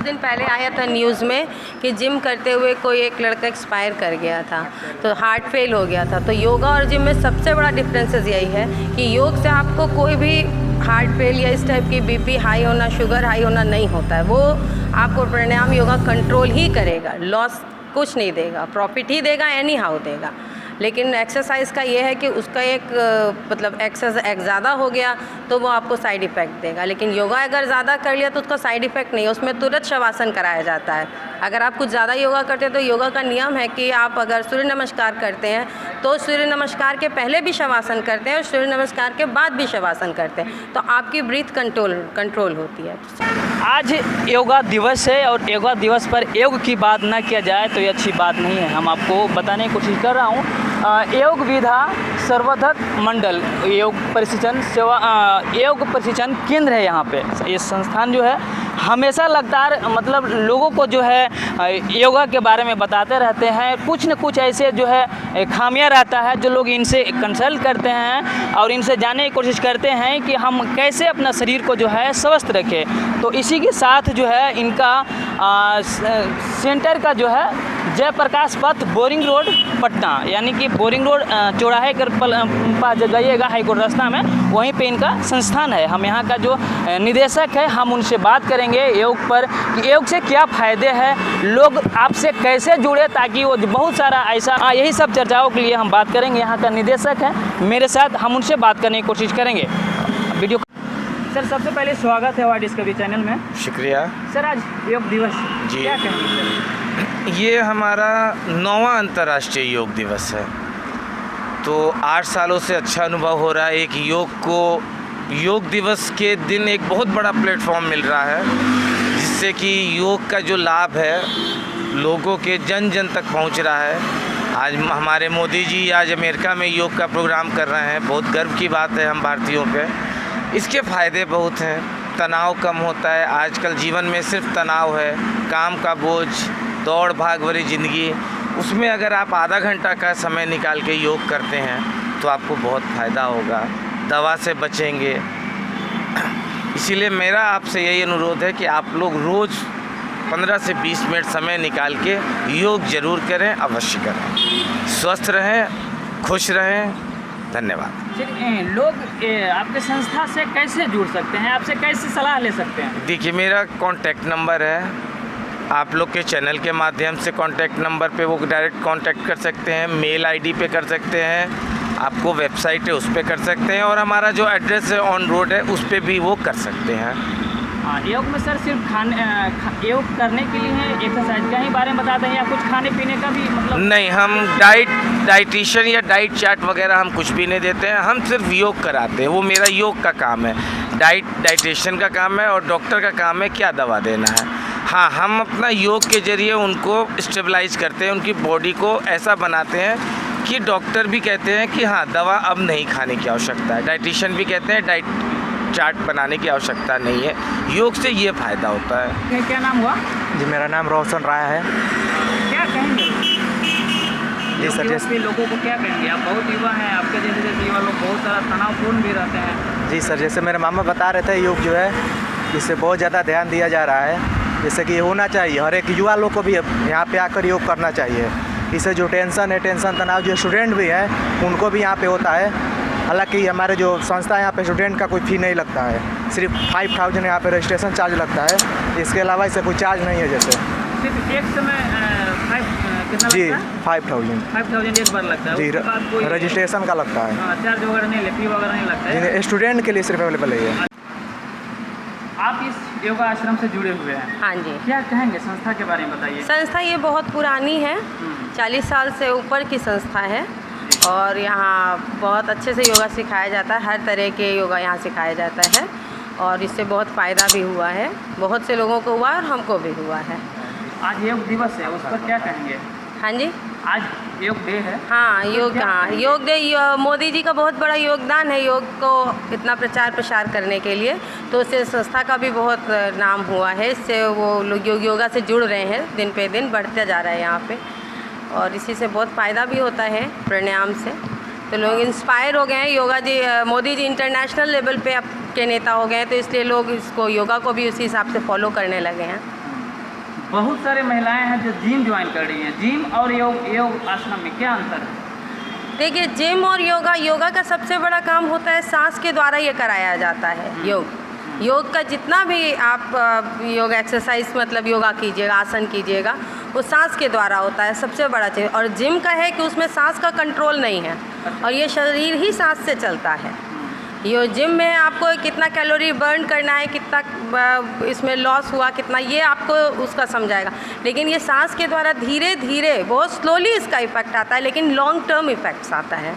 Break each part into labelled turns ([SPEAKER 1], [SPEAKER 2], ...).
[SPEAKER 1] दिन पहले आया था न्यूज़ में कि जिम करते हुए कोई एक लड़का एक्सपायर कर गया था, तो हार्ट फेल हो गया था। तो योगा और जिम में सबसे बड़ा डिफरेंसेस यही है कि योग से आपको कोई भी हार्ट फेल या इस टाइप की बीपी हाई होना, शुगर हाई होना नहीं होता है। वो आपको प्राणायाम योगा कंट्रोल ही करेगा, लॉस कुछ नहीं देगा, प्रॉफिट ही देगा, एनी हाउ देगा। लेकिन एक्सरसाइज का ये है कि उसका एक मतलब एक्सरसाइज ज़्यादा हो गया तो वो आपको साइड इफ़ेक्ट देगा, लेकिन योगा अगर ज़्यादा कर लिया तो उसका साइड इफ़ेक्ट नहीं है, उसमें तुरंत शवासन कराया जाता है। अगर आप कुछ ज़्यादा योगा करते हैं तो योगा का नियम है कि आप अगर सूर्य नमस्कार करते हैं तो सूर्य नमस्कार के पहले भी शवासन करते हैं और सूर्य नमस्कार के बाद भी शवासन करते हैं, तो आपकी ब्रीथ कंट्रोल होती है।
[SPEAKER 2] आज योगा दिवस है और योगा दिवस पर योग की बात ना किया जाए तो ये अच्छी बात नहीं है। हम आपको बताने की कोशिश कर रहा हूँ योग विधा सर्वधक मंडल योग प्रशिक्षण केंद्र है। यहाँ पे ये संस्थान जो है हमेशा लगातार मतलब लोगों को जो है योगा के बारे में बताते रहते हैं। कुछ न कुछ ऐसे जो है खामियां रहता है जो लोग इनसे कंसल्ट करते हैं और इनसे जानने की कोशिश करते हैं कि हम कैसे अपना शरीर को जो है स्वस्थ रखें। तो इसी के साथ जो है इनका सेंटर का जो है जयप्रकाश पथ बोरिंग रोड पटना, यानी कि बोरिंग रोड चौराहे कर पास जाइएगा हाईकोर्ट रास्ता में, वहीं पे इनका संस्थान है। हम यहाँ का जो निदेशक है हम उनसे बात करेंगे योग पर कि योग से क्या फ़ायदे हैं, लोग आपसे कैसे जुड़े, ताकि वो बहुत सारा ऐसा यही सब चर्चाओं के लिए हम बात करेंगे। यहाँ का निदेशक है मेरे साथ, हम उनसे बात करने की कोशिश करेंगे। वीडियो सर सबसे पहले स्वागत है हमारे डिस्कवरी चैनल में।
[SPEAKER 3] शुक्रिया
[SPEAKER 2] सर। आज योग दिवस
[SPEAKER 3] जी,
[SPEAKER 2] क्या कहेंगे सर?
[SPEAKER 3] ये हमारा 9वां अंतर्राष्ट्रीय योग दिवस है, तो 8 सालों से अच्छा अनुभव हो रहा है। एक योग दिवस के दिन एक बहुत बड़ा प्लेटफॉर्म मिल रहा है जिससे कि योग का जो लाभ है लोगों के जन जन तक पहुंच रहा है। आज हमारे मोदी जी आज अमेरिका में योग का प्रोग्राम कर रहे हैं, बहुत गर्व की बात है हम भारतीयों पे। इसके फ़ायदे बहुत हैं, तनाव कम होता है। आजकल जीवन में सिर्फ तनाव है, काम का बोझ, दौड़ भाग भरी ज़िंदगी, उसमें अगर आप आधा घंटा का समय निकाल के योग करते हैं तो आपको बहुत फ़ायदा होगा, दवा से बचेंगे। इसीलिए मेरा आपसे यही अनुरोध है कि आप लोग रोज़ 15 से 20 मिनट समय निकाल के योग ज़रूर करें, अवश्य करें। स्वस्थ रहें, खुश रहें। धन्यवाद।
[SPEAKER 2] लोग आपके संस्था से कैसे जुड़ सकते हैं, आपसे कैसे सलाह ले सकते हैं?
[SPEAKER 3] देखिए, मेरा कॉन्टैक्ट नंबर है, आप लोग के चैनल के माध्यम से कॉन्टैक्ट नंबर पे वो डायरेक्ट कॉन्टैक्ट कर सकते हैं, मेल आईडी पे कर सकते हैं, आपको वेबसाइट है उस पर कर सकते हैं, और हमारा जो एड्रेस है ऑन रोड है उस पर भी वो कर सकते हैं।
[SPEAKER 2] योग में सर सिर्फ योग करने के लिए है, एक्सरसाइज का ही बारे में बताते हैं या कुछ खाने पीने का भी मतलब? नहीं,
[SPEAKER 3] हम डाइटिशियन या डाइट चार्ट वगैरह हम कुछ भी नहीं देते हैं, हम सिर्फ योग कराते हैं। वो मेरा योग का काम है, डाइटिशियन का काम है और डॉक्टर का काम है क्या दवा देना है। हाँ, हम अपना योग के ज़रिए उनको स्टेबलाइज करते हैं, उनकी बॉडी को ऐसा बनाते हैं कि डॉक्टर भी कहते हैं कि हाँ दवा अब नहीं खाने की आवश्यकता है, डाइटिशियन भी कहते हैं डाइट चार्ट बनाने की आवश्यकता नहीं है। योग से ये फ़ायदा होता है।
[SPEAKER 2] क्या नाम हुआ
[SPEAKER 4] जी? मेरा नाम रोशन राय है।
[SPEAKER 2] क्या कहेंगे
[SPEAKER 4] जी सर?
[SPEAKER 2] जैसे लोगों को क्या कहेंगे, आप बहुत युवा हैं, आपके जैसे युवा लोग बहुत सारा तनावपूर्ण भी रहते हैं।
[SPEAKER 4] जी सर, जैसे मेरे मामा बता रहे थे योग जो है इससे बहुत ज़्यादा ध्यान दिया जा रहा है, जैसे कि ये होना चाहिए, हर एक युवा लोग को भी यहाँ पे आकर योग करना चाहिए। इससे जो टेंशन है, तनाव जो स्टूडेंट भी है उनको भी यहाँ पे होता है। हालांकि हमारे जो संस्था है यहाँ पे स्टूडेंट का कोई फ़ी नहीं लगता है, सिर्फ 5000 यहाँ पे रजिस्ट्रेशन चार्ज लगता है, इसके अलावा इससे कोई चार्ज नहीं है। जैसे
[SPEAKER 2] सिर्फ एक समय कितना
[SPEAKER 4] जी
[SPEAKER 2] लगता है?
[SPEAKER 4] 5000
[SPEAKER 2] एक बार लगता है
[SPEAKER 4] जी, रजिस्ट्रेशन का लगता है।
[SPEAKER 2] चार्ज वगैरह नहीं, फी वगैरह नहीं लगता है,
[SPEAKER 4] स्टूडेंट के लिए सिर्फ अवेलेबल है।
[SPEAKER 2] आप इस योगा आश्रम से जुड़े हुए हैं?
[SPEAKER 1] हाँ जी।
[SPEAKER 2] क्या कहेंगे संस्था के बारे में बताइए।
[SPEAKER 1] संस्था ये बहुत पुरानी है, 40 साल से ऊपर की संस्था है और यहाँ बहुत अच्छे से योगा सिखाया जाता है, हर तरह के योगा यहाँ सिखाया जाता है और इससे बहुत फ़ायदा भी हुआ है, बहुत से लोगों को हुआ और हमको भी हुआ है।
[SPEAKER 2] आज योग दिवस है, उस पर क्या कहेंगे?
[SPEAKER 1] हाँ जी,
[SPEAKER 2] आज योग डे है।
[SPEAKER 1] हाँ योग डे, मोदी जी का बहुत बड़ा योगदान है योग को इतना प्रचार प्रसार करने के लिए, तो उससे संस्था का भी बहुत नाम हुआ है, इससे वो लोग योगा से जुड़ रहे हैं, दिन पे दिन बढ़ते जा रहा है यहाँ पे और इसी से बहुत फ़ायदा भी होता है प्राणायाम से। तो लोग इंस्पायर हो गए हैं, योगा जी, मोदी जी इंटरनेशनल लेवल पे अब के नेता हो गए हैं, तो इसलिए लोग इसको योगा को भी उसी हिसाब से फॉलो करने लगे हैं।
[SPEAKER 2] बहुत सारे महिलाएं हैं जो जिम ज्वाइन कर रही हैं, जिम और योग आश्रम में क्या अंतर है?
[SPEAKER 1] देखिए, जिम और योगा का सबसे बड़ा काम होता है सांस के द्वारा ये कराया जाता है। योग का जितना भी आप योग एक्सरसाइज मतलब योगा कीजिएगा, आसन कीजिएगा, वो सांस के द्वारा होता है सबसे बड़ा चीज़। और जिम का है कि उसमें सांस का कंट्रोल नहीं है और ये शरीर ही सांस से चलता है। ये जिम में आपको कितना कैलोरी बर्न करना है, कितना इसमें लॉस हुआ, कितना ये आपको उसका समझाएगा। लेकिन ये सांस के द्वारा धीरे धीरे बहुत स्लोली इसका इफ़ेक्ट आता है, लेकिन लॉन्ग टर्म इफ़ेक्ट्स आता है।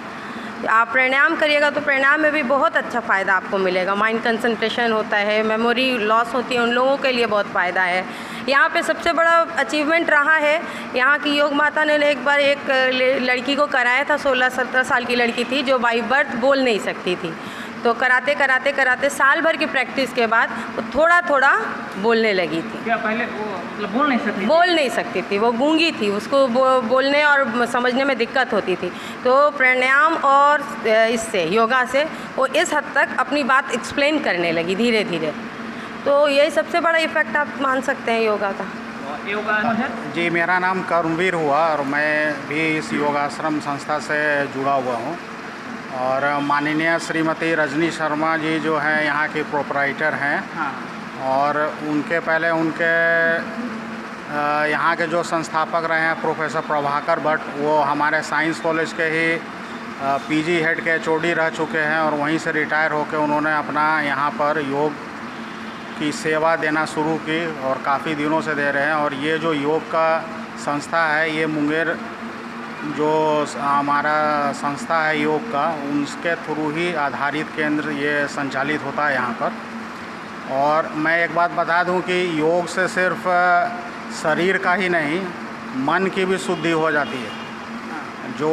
[SPEAKER 1] आप प्राणायाम करिएगा तो प्राणायाम में भी बहुत अच्छा फ़ायदा आपको मिलेगा। माइंड कंसंट्रेशन होता है, मेमोरी लॉस होती है, उन लोगों के लिए बहुत फ़ायदा है। यहाँ पे सबसे बड़ा अचीवमेंट रहा है, यहाँ की योग माता ने एक बार एक लड़की को कराया था, 16-17 साल की लड़की थी जो बाई बर्थ बोल नहीं सकती थी। तो कराते साल भर की प्रैक्टिस के बाद वो थोड़ा थोड़ा बोलने लगी थी।
[SPEAKER 2] क्या पहले वो मतलब बोल नहीं सकती थी? वो गूंगी थी, उसको बोलने और समझने में दिक्कत होती थी। तो प्राणायाम और इससे योगा से वो इस हद तक अपनी बात एक्सप्लेन करने लगी धीरे धीरे। तो यही सबसे बड़ा इफ़ेक्ट आप मान सकते हैं योगा का।
[SPEAKER 5] जी, मेरा नाम कर्मवीर हुआ और मैं भी इस योगाश्रम संस्था से जुड़ा हुआ हूँ। और माननीय श्रीमती रजनी शर्मा जी जो हैं यहाँ की प्रोपराइटर हैं। हाँ। और उनके पहले उनके यहाँ के जो संस्थापक रहे हैं प्रोफेसर प्रभाकर भट्ट, वो हमारे साइंस कॉलेज के ही पीजी हेड के HOD रह चुके हैं और वहीं से रिटायर होकर उन्होंने अपना यहाँ पर योग की सेवा देना शुरू की और काफ़ी दिनों से दे रहे हैं। और ये जो योग का संस्था है, ये मुंगेर जो हमारा संस्था है योग का, उसके थ्रू ही आधारित केंद्र ये संचालित होता है यहाँ पर। और मैं एक बात बता दूं कि योग से सिर्फ शरीर का ही नहीं, मन की भी शुद्धि हो जाती है। जो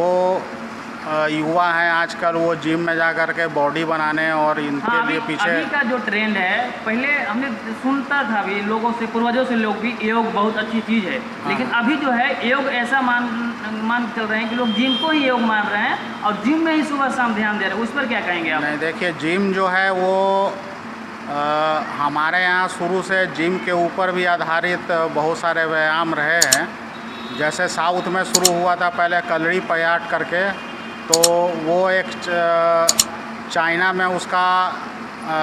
[SPEAKER 5] युवा हैं आजकल वो जिम में जा कर के बॉडी बनाने और इनके लिए पीछे
[SPEAKER 2] अभी का जो ट्रेंड है, पहले हमने सुनता था भी लोगों से, पूर्वजों से लोग भी योग बहुत अच्छी चीज़ है। हाँ। लेकिन अभी जो है योग ऐसा मान चल रहे हैं कि लोग जिम को ही योग मान रहे हैं और जिम में ही सुबह शाम ध्यान दे रहे हैं। उस पर क्या कहेंगे आप?
[SPEAKER 5] नहीं, देखिए, जिम जो है वो हमारे यहाँ शुरू से जिम के ऊपर भी आधारित बहुत सारे व्यायाम रहे हैं। जैसे साउथ में शुरू हुआ था पहले कलरी पयाट करके, तो वो एक चाइना में उसका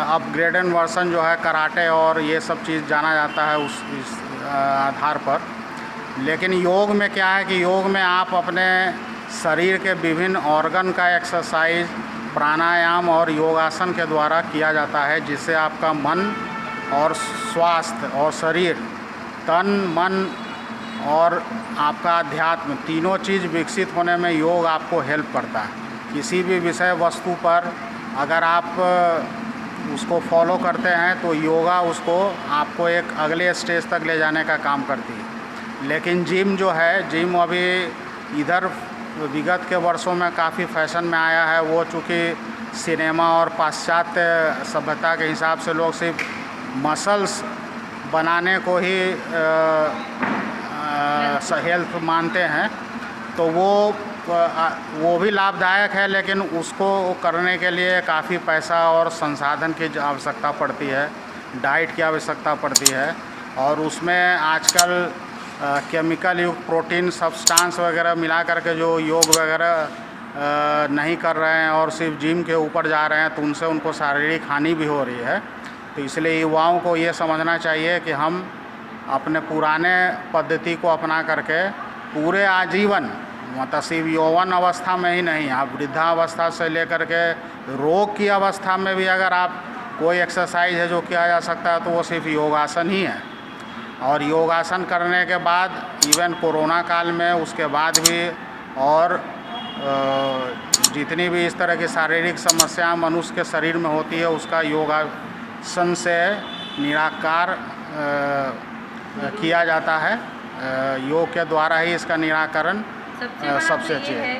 [SPEAKER 5] अपग्रेडेड वर्जन जो है कराटे और ये सब चीज़ जाना जाता है इस आधार पर। लेकिन योग में क्या है कि योग में आप अपने शरीर के विभिन्न ऑर्गन का एक्सरसाइज, प्राणायाम और योगासन के द्वारा किया जाता है, जिससे आपका मन और स्वास्थ्य और शरीर, तन मन और आपका अध्यात्म, तीनों चीज़ विकसित होने में योग आपको हेल्प करता है। किसी भी विषय वस्तु पर अगर आप उसको फॉलो करते हैं तो योगा उसको आपको एक अगले स्टेज तक ले जाने का काम करती है। लेकिन जिम जो है, जिम अभी इधर विगत के वर्षों में काफ़ी फैशन में आया है। वो चूँकि सिनेमा और पाश्चात्य सभ्यता के हिसाब से लोग सिर्फ मसल्स बनाने को ही हेल्थ मानते हैं, तो वो भी लाभदायक है, लेकिन उसको करने के लिए काफ़ी पैसा और संसाधन की आवश्यकता पड़ती है, डाइट की आवश्यकता पड़ती है। और उसमें आजकल केमिकल युक्त प्रोटीन सब्सटेंस वगैरह मिला करके जो योग वगैरह नहीं कर रहे हैं और सिर्फ जिम के ऊपर जा रहे हैं, तो उनसे उनको शारीरिक हानि भी हो रही है। तो इसलिए युवाओं को ये समझना चाहिए कि हम अपने पुराने पद्धति को अपना करके पूरे आजीवन, मतलब सिर्फ यौवन अवस्था में ही नहीं, आप वृद्धावस्था से लेकर के रोग की अवस्था में भी अगर आप कोई एक्सरसाइज है जो किया जा सकता है तो वो सिर्फ योगासन ही है। और योगासन करने के बाद इवन कोरोना काल में, उसके बाद भी, और जितनी भी इस तरह की शारीरिक समस्या मनुष्य के शरीर में होती है उसका योगासन से निराकार किया जाता है। योग के द्वारा ही इसका निराकरण सबसे अच्छी है।